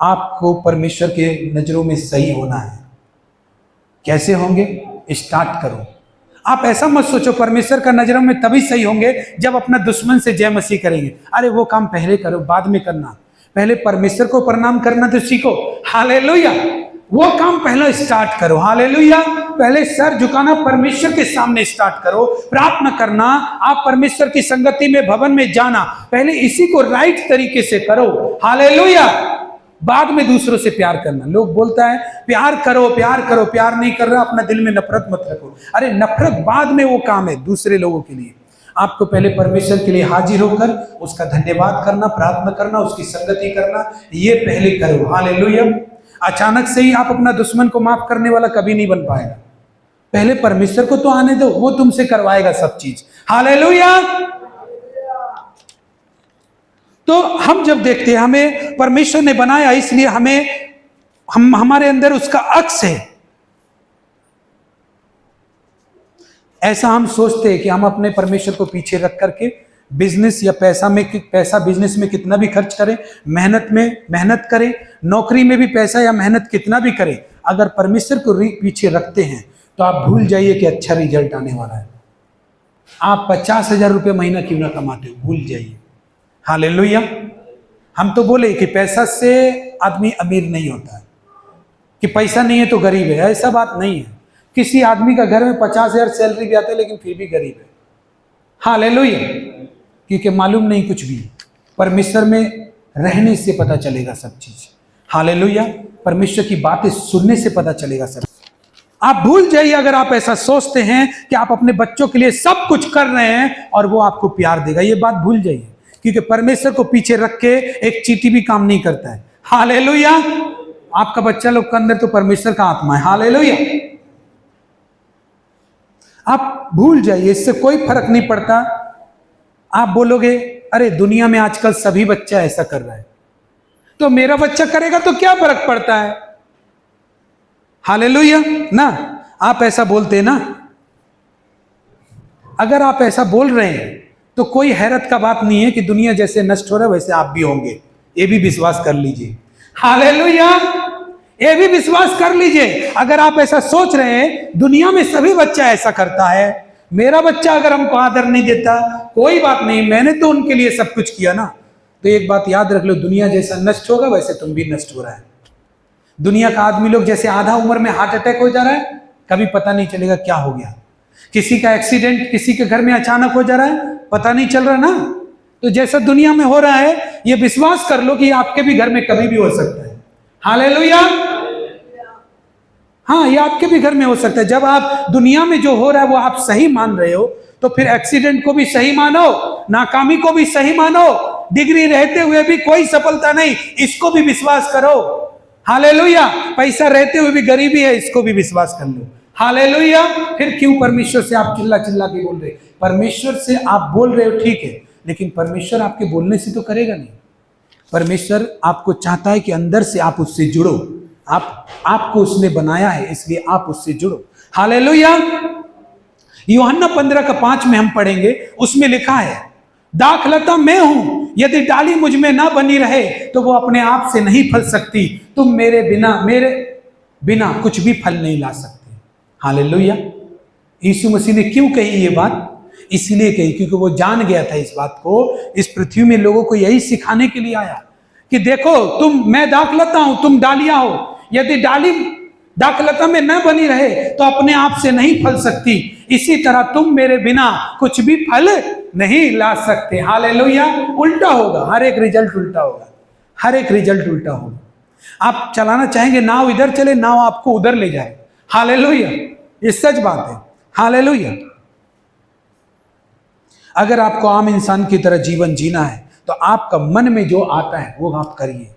आपको परमेश्वर के नजरों में सही होना है। कैसे होंगे? स्टार्ट करो। आप ऐसा मत सोचो परमेश्वर का नजरों में तभी सही होंगे जब अपना दुश्मन से जय मसीह करेंगे। अरे वो काम पहले करो, बाद में करना। पहले परमेश्वर को प्रणाम करना तो सीखो। हालेलुया। वो काम पहले स्टार्ट करो। हालेलुया। पहले सर झुकाना परमेश्वर के सामने स्टार्ट करो। प्रार्थना करना, आप परमेश्वर की संगति में, भवन में जाना, पहले इसी को राइट तरीके से करो। हालेलुया। बाद में दूसरों से प्यार करना। लोग बोलता है प्यार करो, प्यार करो, प्यार नहीं कर रहा, अपना दिल में नफरत मत रखो। अरे नफरत बाद में वो काम है दूसरे लोगों के लिए। आपको पहले परमेश्वर के लिए हाजिर होकर उसका धन्यवाद करना, प्रार्थना करना, उसकी संगति करना, ये पहले करो। हालेलुया। अचानक से ही आप अपना दुश्मन को माफ करने वाला कभी नहीं बन पाएगा। पहले परमेश्वर को तो आने दो, वो तुमसे करवाएगा सब चीज। हालेलुया। तो हम जब देखते हैं हमें परमेश्वर ने बनाया, इसलिए हमारे अंदर उसका अक्स है। ऐसा हम सोचते हैं कि हम अपने परमेश्वर को पीछे रख करके बिजनेस या पैसा बिजनेस में कितना भी खर्च करें, मेहनत करें, नौकरी में भी पैसा या मेहनत कितना भी करें, अगर परमेश्वर को पीछे रखते हैं तो आप भूल जाइए कि अच्छा रिजल्ट आने वाला है। आप 50,000 रुपये महीना क्यों ना कमाते हो, भूल जाइए। हालेलुया। हम तो बोले कि पैसा से आदमी अमीर नहीं होता है, कि पैसा नहीं है तो गरीब है, ऐसा बात नहीं है। किसी आदमी का घर में 50,000 सैलरी भी आती है लेकिन फिर भी गरीब है। हालेलुया। क्योंकि मालूम नहीं कुछ भी, परमेश्वर में रहने से पता चलेगा सब चीज। हालेलुया। परमेश्वर की बातें सुनने से पता चलेगा सब। आप भूल जाइए अगर आप ऐसा सोचते हैं कि आप अपने बच्चों के लिए सब कुछ कर रहे हैं और वो आपको प्यार देगा, ये बात भूल जाइए। क्योंकि परमेश्वर को पीछे रख के एक चींटी भी काम नहीं करता है। हालेलुया। आपका बच्चा लोग के अंदर तो परमेश्वर का आत्मा है। हालेलुया। आप भूल जाइए, इससे कोई फर्क नहीं पड़ता। आप बोलोगे अरे दुनिया में आजकल सभी बच्चा ऐसा कर रहा है, तो मेरा बच्चा करेगा तो क्या फर्क पड़ता है। हालेलुया ना। आप ऐसा बोलते हैं ना, अगर आप ऐसा बोल रहे हैं तो कोई हैरत का बात नहीं है कि दुनिया जैसे नष्ट हो रहा है वैसे आप भी होंगे। ये भी विश्वास कर लीजिए। हालेलुया। ये भी विश्वास कर लीजिए। अगर आप ऐसा सोच रहे हैं दुनिया में सभी बच्चा ऐसा करता है, मेरा बच्चा अगर हमको आदर नहीं देता, कोई बात नहीं, मैंने तो उनके लिए सब कुछ किया ना। तो एक बात याद रख लो, दुनिया जैसा नष्ट होगा वैसे तुम भी नष्ट हो रहा है। दुनिया का आदमी लोग जैसे आधा उम्र में हार्ट अटैक हो जा रहा है, कभी पता नहीं चलेगा क्या हो गया। किसी का एक्सीडेंट किसी के घर में अचानक हो जा रहा है, पता नहीं चल रहा ना। तो जैसा दुनिया में हो रहा है, ये विश्वास कर लो कि आपके भी घर में कभी भी हो सकता है। हालेलुया। हाँ, ये आपके भी घर में हो सकता है। जब आप दुनिया में जो हो रहा है वो आप सही मान रहे हो, तो फिर एक्सीडेंट को भी सही मानो, नाकामी को भी सही मानो, डिग्री रहते हुए भी कोई सफलता नहीं, इसको भी विश्वास करो। हालेलुया। पैसा रहते हुए भी गरीबी है, इसको भी विश्वास कर लो। हालेलुया। फिर क्यों परमेश्वर से आप चिल्ला चिल्ला के बोल रहे? परमेश्वर से आप बोल रहे हो ठीक है, लेकिन परमेश्वर आपके बोलने से तो करेगा नहीं। परमेश्वर आपको चाहता है कि अंदर से आप उससे जुड़ो। आपको उसने बनाया है, इसलिए आप उससे जुड़ो। हालेलुया। यूहन्ना 15:5 में हम पढ़ेंगे, उसमें लिखा है दाखलता मैं हूं, यदि डाली मुझ में ना बनी रहे तो वो अपने आप से नहीं फल सकती। तुम मेरे बिना कुछ भी फल नहीं ला सकते। हालेलुया। यीशु मसीह ने क्यों कही ये बात? इसलिए कही क्योंकि वो जान गया था इस बात को। इस पृथ्वी में लोगों को यही सिखाने के लिए आया कि देखो मैं दाखलता हूं, तुम डालियां हो। यदि डाली दाखलता में न बनी रहे तो अपने आप से नहीं फल सकती। इसी तरह तुम मेरे बिना कुछ भी फल नहीं ला सकते। हालेलुया। उल्टा होगा, हर एक रिजल्ट उल्टा होगा, हर एक रिजल्ट उल्टा होगा। आप चलाना चाहेंगे नाव इधर चले, नाव आपको उधर ले जाए। हालेलुया। ये सच बात है। हालेलुया। अगर आपको आम इंसान की तरह जीवन जीना है तो आपका मन में जो आता है वो आप करिए,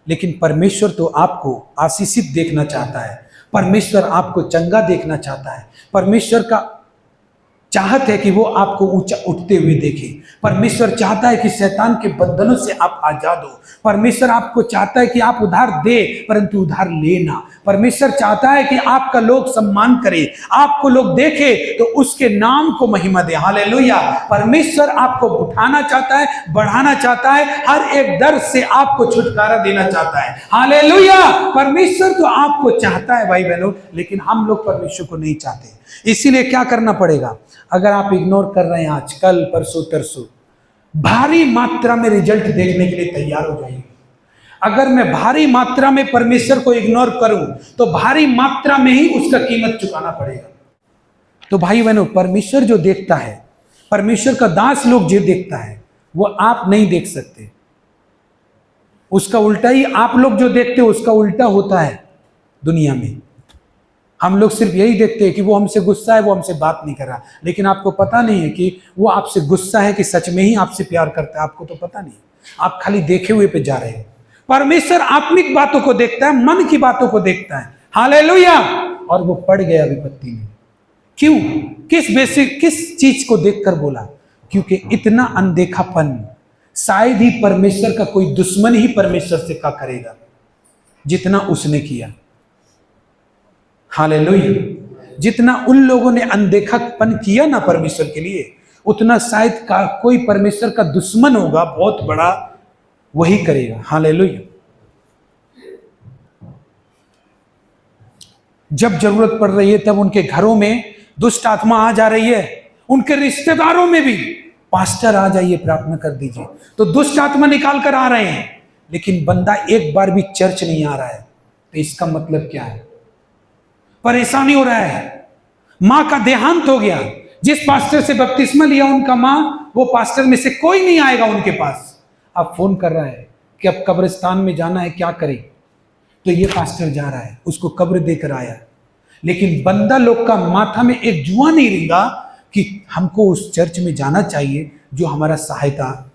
लेकिन परमेश्वर तो आपको आशीषित देखना चाहता है। परमेश्वर आपको चंगा देखना चाहता है। परमेश्वर का चाहत है कि वो आपको ऊंचा उठते हुए देखे। परमेश्वर चाहता है कि शैतान के बंधनों से आप आजाद हो। परमेश्वर आपको चाहता है कि आप उधार दे परंतु उधार लेना। परमेश्वर चाहता है कि आपका लोग सम्मान करे, आपको लोग देखे तो उसके नाम को महिमा दे। हालेलुया। परमेश्वर आपको उठाना चाहता है, बढ़ाना चाहता है, हर एक दर्द से आपको छुटकारा देना चाहता है। हालेलुया। परमेश्वर तो आपको चाहता है भाई बहनों, लेकिन हम लोग परमेश्वर को नहीं चाहते। इसीलिए क्या करना पड़ेगा? अगर आप इग्नोर कर रहे हैं आज, कल, परसों, तरसों, भारी मात्रा में रिजल्ट देखने के लिए तैयार हो जाइए। अगर मैं भारी मात्रा में परमेश्वर को इग्नोर करूं तो भारी मात्रा में ही उसका कीमत चुकाना पड़ेगा। तो भाई बहनों, परमेश्वर जो देखता है, परमेश्वर का दास लोग जो देखता है, वो आप नहीं देख सकते। उसका उल्टा ही आप लोग जो देखते हो उसका उल्टा होता है दुनिया में। हम लोग सिर्फ यही देखते हैं कि वो हमसे गुस्सा है, वो हमसे बात नहीं कर रहा, लेकिन आपको पता नहीं है कि वो आपसे गुस्सा है कि सच में ही आपसे प्यार करता है। आपको तो पता नहीं, आप खाली देखे हुए पे जा रहे हैं। परमेश्वर आत्मिक बातों को देखता है, मन की बातों को देखता है। हालेलुया। और वो पड़ गया विपत्ति में। क्यों? किस चीज को देखकर बोला? क्योंकि इतना अनदेखापन शायद ही परमेश्वर का कोई दुश्मन ही परमेश्वर से क्या करेगा जितना उसने किया। हालेलुया। जितना उन लोगों ने अनदेखापन किया ना परमेश्वर के लिए, उतना शायद का कोई परमेश्वर का दुश्मन होगा बहुत बड़ा, वही करेगा। हालेलुया। जब जरूरत पड़ रही है तब उनके घरों में दुष्ट आत्मा आ जा रही है, उनके रिश्तेदारों में भी, पास्टर आ जाइए प्रार्थना कर दीजिए, तो दुष्ट आत्मा निकाल कर आ रहे हैं, लेकिन बंदा एक बार भी चर्च नहीं आ रहा है। तो इसका मतलब क्या है? परेशानी हो रहा है। मां का देहांत हो गया, जिस पास्टर से बपतिस्मा लिया उनका मां, वो पास्टर में से कोई नहीं आएगा उनके पास। अब फोन कर रहा है कि अब कब्रिस्तान में जाना है, क्या करे? तो ये पास्टर जा रहा है, उसको कब्र देकर आया, लेकिन बंदा लोग का माथा में एक जुआ नहीं रिंगा कि हमको उस चर्च में जाना चाहिए जो हमारा सहायता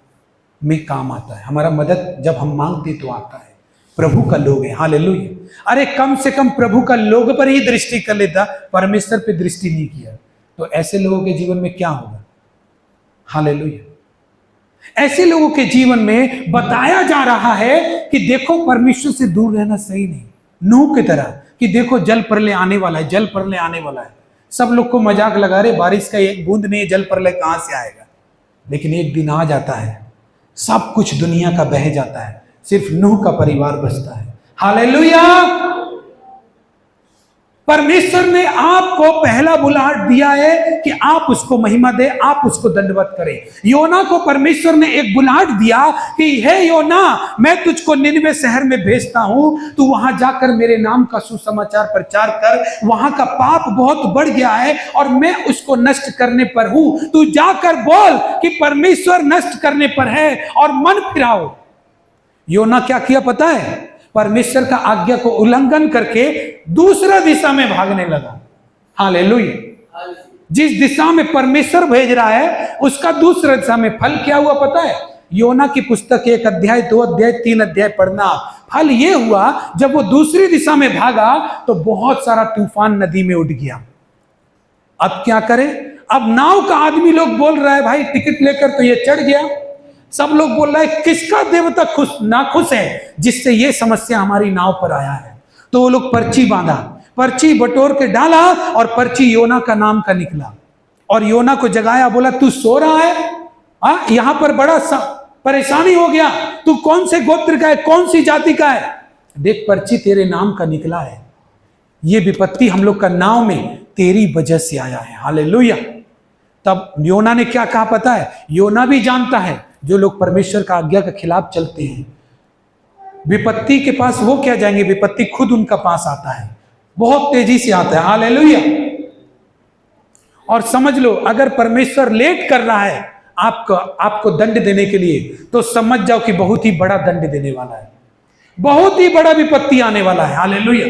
में काम आता है, हमारा मदद जब हम मांगते तो आता है। प्रभु का लोग है। हालेलुया। अरे कम से कम प्रभु का लोग पर ही दृष्टि कर लेता, परमेश्वर पे दृष्टि नहीं किया, तो ऐसे लोगों के जीवन में क्या होगा? हालेलुया। ऐसे लोगों के जीवन में बताया जा रहा है कि देखो परमेश्वर से दूर रहना सही नहीं। नूह की तरह कि देखो जल प्रलय आने वाला है, जल प्रलय आने वाला है। सब लोग को मजाक लगा रहे, बारिश का एक बूंद नहीं, जल प्रलय कहां से आएगा? लेकिन एक दिन आ जाता है, सब कुछ दुनिया का बह जाता है, सिर्फ नूह का परिवार बचता है। हालेलुया। परमेश्वर ने आपको पहला बुलाहट दिया है कि आप उसको महिमा दे, आप उसको दंडवत करें। योना को परमेश्वर ने एक बुलाहट दिया कि हे योना, मैं तुझको निनवे शहर में भेजता हूं, तू वहां जाकर मेरे नाम का सुसमाचार प्रचार कर। वहां का पाप बहुत बढ़ गया है और मैं उसको नष्ट करने पर हूं। तू जाकर बोल कि परमेश्वर नष्ट करने पर है और मन फिराओ। योना क्या किया पता है? परमेश्वर का आज्ञा को उल्लंघन करके दूसरा दिशा में भागने लगा। हालेलुया। जिस दिशा में परमेश्वर भेज रहा है उसका दूसरा दिशा में फल क्या हुआ पता है? योना की पुस्तक 1 अध्याय 2 अध्याय 3 अध्याय पढ़ना। फल ये हुआ, जब वो दूसरी दिशा में भागा तो बहुत सारा तूफान नदी में उठ गया। अब क्या करे? अब नाव का आदमी लोग बोल रहा है भाई टिकट लेकर, तो ये चढ़ गया। सब लोग बोल रहा है किसका देवता नाखुश है जिससे ये समस्या हमारी नाव पर आया है। तो वो लोग पर्ची बांधा, पर्ची बटोर के डाला और पर्ची योना का नाम का निकला और योना को जगाया, बोला तू सो रहा है? यहां पर बड़ा परेशानी हो गया, तू कौन से गोत्र का है, कौन सी जाति का है? देख पर्ची तेरे नाम का निकला है, ये विपत्ति हम लोग का नाव में तेरी वजह से आया है। हालेलुया। तब योना ने क्या कहा पता है? योना भी जानता है जो लोग परमेश्वर का आज्ञा के खिलाफ चलते हैं, विपत्ति के पास वो क्या जाएंगे, विपत्ति खुद उनका पास आता है, बहुत तेजी से आता है। हालेलुया। और समझ लो, अगर परमेश्वर लेट कर रहा है आपको दंड देने के लिए, तो समझ जाओ कि बहुत ही बड़ा दंड देने वाला है, बहुत ही बड़ा विपत्ति आने वाला है। हालेलुया।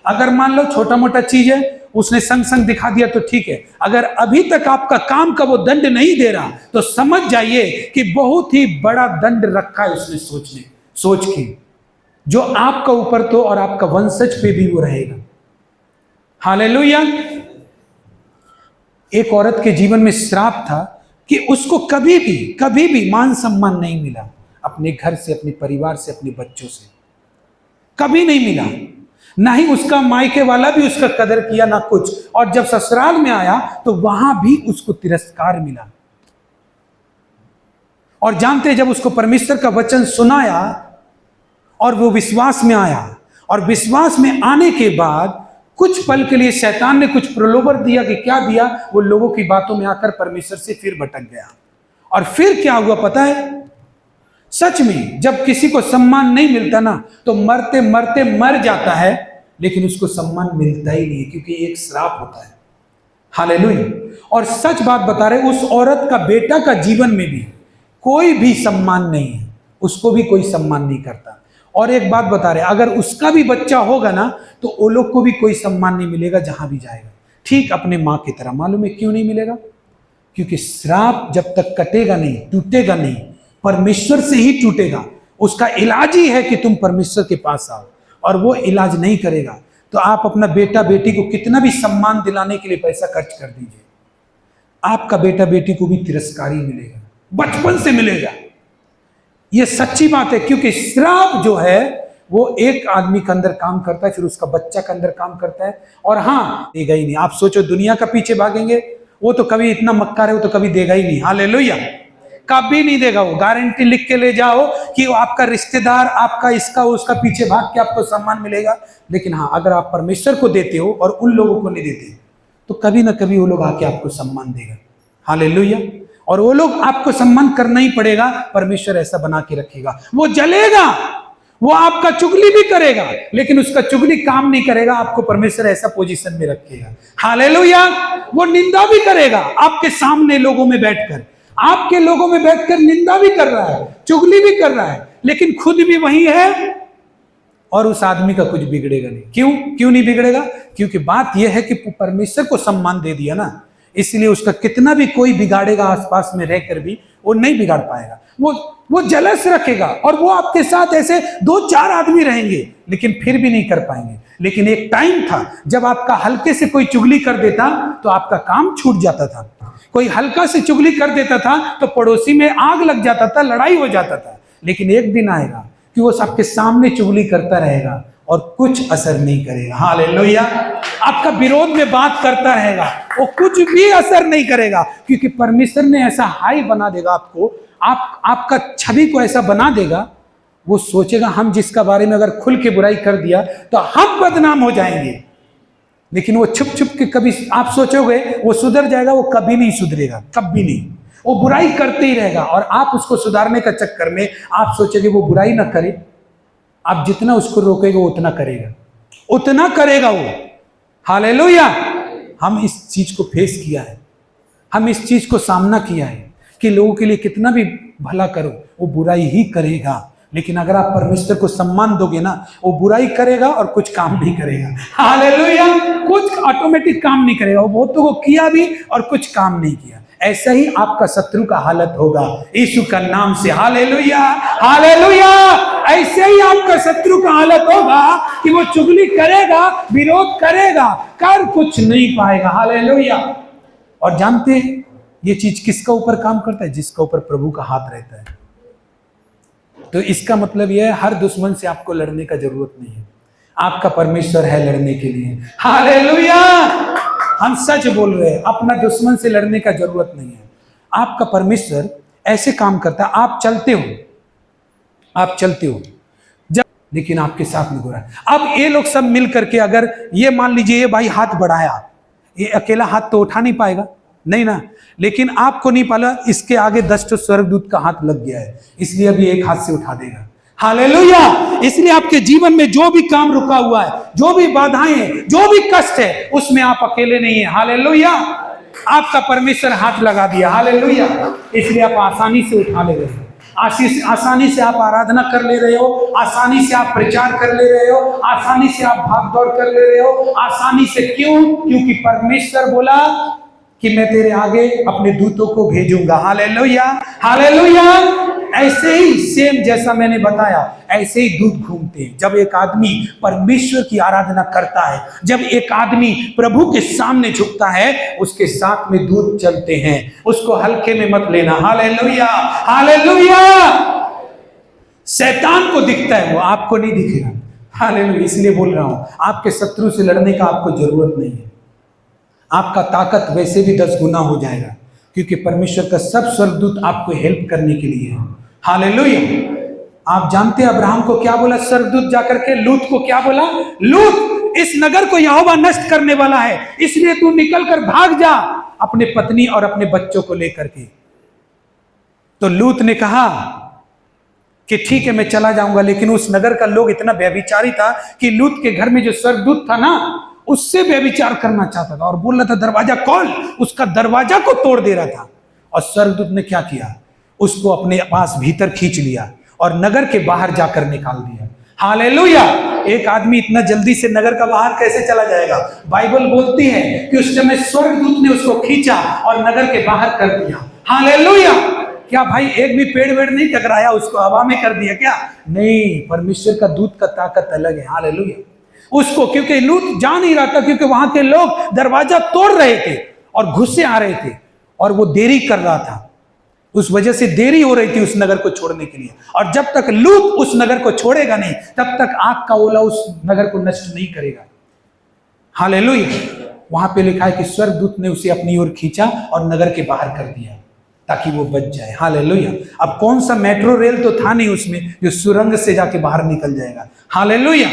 अगर मान लो छोटा मोटा चीज है, उसने संग संग दिखा दिया तो ठीक है। अगर अभी तक आपका काम का वो दंड नहीं दे रहा, तो समझ जाइए कि बहुत ही बड़ा दंड रखा है उसने सोच के, जो आपका ऊपर तो और आपका वंशज पे भी वो रहेगा। हालेलुया। एक औरत के जीवन में श्राप था कि उसको कभी भी मान सम्मान नहीं मिला, अपने घर से, अपने परिवार से, अपने बच्चों से कभी नहीं मिला। ना ही उसका मायके वाला भी उसका कदर किया, ना कुछ। और जब ससुराल में आया तो वहां भी उसको तिरस्कार मिला। और जानते, जब उसको परमेश्वर का वचन सुनाया और वो विश्वास में आया, और विश्वास में आने के बाद कुछ पल के लिए शैतान ने कुछ प्रलोभन दिया कि क्या दिया, वो लोगों की बातों में आकर परमेश्वर से फिर भटक गया। और फिर क्या हुआ पता है? सच में जब किसी को सम्मान नहीं मिलता ना, तो मरते मरते मर जाता है, लेकिन उसको सम्मान मिलता ही नहीं, क्योंकि एक श्राप होता है। हालेलुया। और सच बात बता रहे, उस औरत का बेटा का जीवन में भी कोई भी सम्मान नहीं है, उसको भी कोई सम्मान नहीं करता। और एक बात बता रहे, अगर उसका भी बच्चा होगा ना, तो वो लोग को भी कोई सम्मान नहीं मिलेगा जहां भी जाएगा, ठीक अपने मां की तरह। मालूम है क्यों नहीं मिलेगा? क्योंकि श्राप जब तक कटेगा नहीं, टूटेगा नहीं, परमेश्वर से ही टूटेगा। उसका इलाज ही है कि तुम परमेश्वर के पास आओ, और वो इलाज नहीं करेगा तो आप अपना बेटा बेटी को कितना भी सम्मान दिलाने के लिए पैसा खर्च कर दीजिए, आपका बेटा बेटी को भी तिरस्कार ही मिलेगा, बचपन से मिलेगा। ये सच्ची बात है, क्योंकि श्राप जो है वो एक आदमी के अंदर काम करता है, फिर उसका बच्चा के अंदर काम करता है, और हाँ देगा ही नहीं। आप सोचो, दुनिया का पीछे भागेंगे, वो तो कभी इतना मक्कार है, वो तो कभी देगा ही नहीं। हालेलुया। कभी नहीं देगा। वो गारंटी लिख के ले जाओ कि आपका रिश्तेदार, आपका इसका उसका पीछे भाग के आपको सम्मान मिलेगा। लेकिन हाँ, अगर आप परमेश्वर को देते हो और उन लोगों को नहीं देते, तो कभी ना कभी वो लोग आके आपको सम्मान देगा। हालेलुया। और वो लोग आपको सम्मान करना ही पड़ेगा, परमेश्वर ऐसा बना के रखेगा। वो जलेगा, वो आपका चुगली भी करेगा, लेकिन उसका चुगली काम नहीं करेगा, आपको परमेश्वर ऐसा पोजीशन में रखेगा। हालेलुया। वो निंदा भी करेगा आपके सामने, लोगों में बैठकर, आपके लोगों में बैठकर निंदा भी कर रहा है, चुगली भी कर रहा है, लेकिन खुद भी वही है, और उस आदमी का कुछ बिगड़ेगा नहीं। क्यों नहीं बिगड़ेगा? क्योंकि बात यह है कि परमेश्वर को सम्मान दे दिया ना, इसलिए उसका कितना भी कोई बिगाड़ेगा आसपास में रहकर भी वो नहीं बिगाड़ पाएगा। वो जलस रखेगा, और वो आपके साथ ऐसे 2-4 आदमी रहेंगे, लेकिन फिर भी नहीं कर पाएंगे। लेकिन एक टाइम था जब आपका हल्के से कोई चुगली कर देता तो आपका काम छूट जाता था, कोई हल्का से चुगली कर देता था तो पड़ोसी में आग लग जाता था, लड़ाई हो जाता था। लेकिन एक दिन आएगा कि वो सबके सामने चुगली करता रहेगा और कुछ असर नहीं करेगा। हालेलुया। आपका विरोध में बात करता रहेगा, वो कुछ भी असर नहीं करेगा, क्योंकि परमेश्वर ने ऐसा हाई बना देगा आपको, आपका छवि को ऐसा बना देगा, वो सोचेगा हम जिसका बारे में अगर खुल के बुराई कर दिया तो हम बदनाम हो जाएंगे। लेकिन वो छुप छुप के, कभी आप सोचोगे वो सुधर जाएगा, वो कभी नहीं सुधरेगा, कभी नहीं। वो बुराई करते ही रहेगा, और आप उसको सुधारने का चक्कर में आप सोचोगे वो बुराई ना करे। आप जितना उसको रोकेगा उतना करेगा वो। हालेलुया। हम इस चीज को फेस किया है, हम इस चीज को सामना किया है कि लोगों के लिए कितना भी भला करो, वो बुराई ही करेगा। लेकिन अगर आप परमेश्वर को सम्मान दोगे ना, वो बुराई करेगा और कुछ काम नहीं करेगा। हालेलुया। कुछ ऑटोमेटिक काम नहीं करेगा, वो बहुतों को किया भी और कुछ काम नहीं किया। ऐसा ही आपका शत्रु का हालत होगा यीशु का नाम से। Hallelujah, hallelujah. ऐसे ही आपका शत्रु का हालत होगा कि वो चुगली करेगा, विरोध करेगा, कर कुछ नहीं पाएगा। हालेलुया। और जानते हैं ये चीज किसका ऊपर काम करता है? जिसका ऊपर प्रभु का हाथ रहता है। तो इसका मतलब यह है, हर दुश्मन से आपको लड़ने का जरूरत नहीं है, आपका परमेश्वर है लड़ने के लिए। हालेलुया। हम सच बोल रहे हैं, अपना दुश्मन से लड़ने का जरूरत नहीं है। आपका परमेश्वर ऐसे काम करता है, आप चलते हो जब, लेकिन आपके साथ नहीं हो रहा है। अब ये लोग सब मिल करके, अगर ये मान लीजिए ये भाई हाथ बढ़ाया, ये अकेला हाथ तो उठा नहीं पाएगा, नहीं ना, लेकिन आपको नहीं पाला, इसके आगे 10 स्वर्गदूत का हाथ लग गया है, इसलिए अभी एक हाथ से उठा देगा। हालेलुया। इसलिए आपके जीवन में जो भी काम रुका हुआ है, जो भी बाधाएं हैं, जो भी कष्ट है, उसमें आप अकेले नहीं है। हालेलुया। आपका परमेश्वर हाथ लगा दिया। हालेलुया। इसलिए आप आसानी से उठा ले रहे हो, आसानी से आप आराधना कर ले रहे हो, आसानी से आप प्रचार कर ले रहे हो, आसानी से आप भाग दौड़ कर ले रहे हो, आसानी से। क्यों? क्योंकि परमेश्वर बोला कि मैं तेरे आगे अपने दूतों को भेजूंगा। Hallelujah, hallelujah. ऐसे ही सेम जैसा मैंने बताया, ऐसे ही दूत घूमते हैं। जब एक आदमी परमेश्वर की आराधना करता है, जब एक आदमी प्रभु के सामने झुकता है, उसके साथ में दूत चलते हैं। उसको हल्के में मत लेना। Hallelujah, hallelujah. शैतान को दिखता है, वो आपको नहीं दिखेगा। हालेलुया। इसलिए बोल रहा हूं, आपके शत्रु से लड़ने का आपको जरूरत नहीं है। आपका ताकत वैसे भी 10 गुना हो जाएगा, क्योंकि परमेश्वर का सब स्वर्गदूत आपको हेल्प करने के लिए है। हालेलुया। आप जानते हैं अब्राहम को क्या बोला स्वर्गदूत जाकर के? लूत को क्या बोला? लूत, इस नगर को यहोवा नष्ट करने वाला है, इसलिए तू निकल कर भाग जा अपने पत्नी और अपने बच्चों को लेकर के। तो लूत ने कहा कि ठीक है, मैं चला जाऊंगा। लेकिन उस नगर का लोग इतना व्यभिचारी था कि लूत के घर में जो स्वर्गदूत था ना, उससे व्यभिचार करना चाहता था और बोल रहा था दरवाजा खोल, उसका दरवाजा को तोड़ दे रहा था। और स्वर्गदूत ने क्या किया? उसको अपने पास भीतर खींच लिया और नगर के बाहर जाकर निकाल दिया। हालेलुया। एक आदमी इतना जल्दी से नगर का बाहर कैसे चला जाएगा? बाइबल बोलती है कि उस समय स्वर्गदूत ने उसको खींचा और नगर के बाहर कर दिया। हालेलुया। क्या भाई एक भी पेड़ वेड़ नहीं टकराया, उसको हवा में कर दिया क्या? नहीं, परमेश्वर का दूत का ताकत अलग है। हालेलुया। उसको, क्योंकि लूत जा नहीं रहा था, क्योंकि वहां के लोग दरवाजा तोड़ रहे थे और घुसे आ रहे थे और वो देरी कर रहा था। उस वजह से देरी हो रही थी उस नगर को छोड़ने के लिए। और जब तक लूत उस नगर को छोड़ेगा नहीं, तब तक आग का ओला उस नगर को नष्ट नहीं करेगा। हालेलुया। वहां पे लिखा है कि स्वर्गदूत ने उसे अपनी ओर खींचा और नगर के बाहर कर दिया ताकि वो बच जाए। हालेलुया। अब कौन सा मेट्रो रेल तो था नहीं उसमें जो सुरंग से जाके बाहर निकल जाएगा। हालेलुया।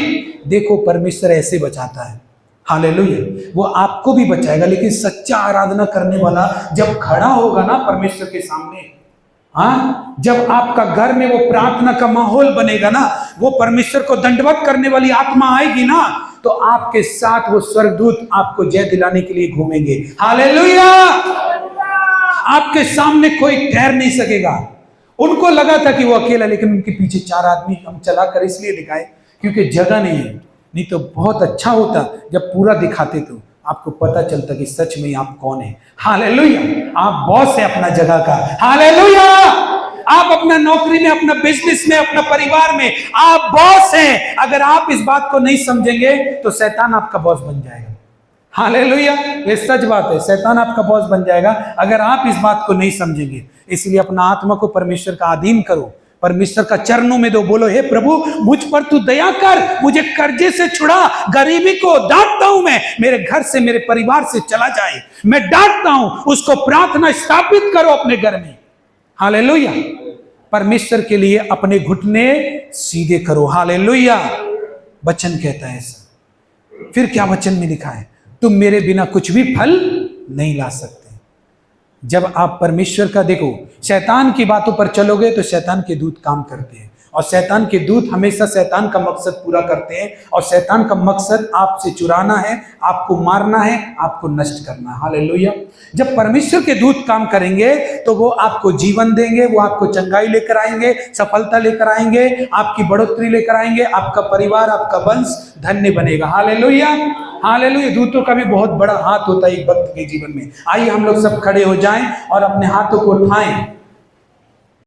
देखो, परमेश्वर ऐसे बचाता है। हालेलुया। वो आपको भी बचाएगा, लेकिन सच्चा आराधना करने वाला जब खड़ा होगा ना परमेश्वर के सामने, हाँ, जब आपका घर में वो प्रार्थना का माहौल बनेगा ना, वो परमेश्वर को दंडवत करने वाली आत्मा आएगी ना, तो आपके साथ वो स्वर्गदूत आपको जय दिलाने के लिए घूमेंगे। हालेलुया। आपके सामने कोई ठहर नहीं सकेगा। उनको लगा था कि वो अकेला, लेकिन उनके पीछे 4 आदमी हम चला कर इसलिए दिखाए क्योंकि जगह नहीं है। नहीं तो बहुत अच्छा होता जब पूरा दिखाते तो आपको पता चलता कि सच में आप कौन है। हालेलुया। आप बॉस है अपना जगह का। हालेलुया। आप अपना नौकरी में, अपना बिजनेस में, अपना परिवार में आप बॉस हैं। अगर आप इस बात को नहीं समझेंगे तो शैतान आपका बॉस बन जाएगा। हालेलुया। ये सच बात है, शैतान आपका बॉस बन जाएगा अगर आप इस बात को नहीं समझेंगे। इसलिए अपना आत्मा को परमेश्वर का अधीन करो, परमेश्वर का चरणों में दो। बोलो, हे प्रभु, मुझ पर तू दया कर, मुझे कर्जे से छुड़ा, गरीबी को डांटता हूं मैं, मेरे घर से, मेरे परिवार से चला जाए, मैं डांटता हूं, उसको प्रार्थना स्थापित करो अपने घर में। हालेलुया। परमेश्वर के लिए अपने घुटने सीधे करो। हालेलुया। वचन कहता है ऐसा। फिर क्या वचन में लिखा है? तुम मेरे बिना कुछ भी फल नहीं ला सकते। जब आप परमेश्वर का, देखो, शैतान की बातों पर चलोगे तो शैतान के दूत काम करते हैं, और शैतान के दूत हमेशा शैतान का मकसद पूरा करते हैं, और शैतान का मकसद आपसे चुराना है, आपको मारना है, आपको नष्ट करना है। हालेलुया। जब परमेश्वर के दूत काम करेंगे तो वो आपको जीवन देंगे, वो आपको चंगाई लेकर आएंगे, सफलता लेकर आएंगे, आपकी बढ़ोतरी लेकर आएंगे, आपका परिवार, आपका वंश धन्य बनेगा। हालेलुया। हालेलुया। दूतों का भी बहुत बड़ा हाथ होता है एक भक्त के जीवन में। आइए हम लोग सब खड़े हो जाएं और अपने हाथों को उठाएं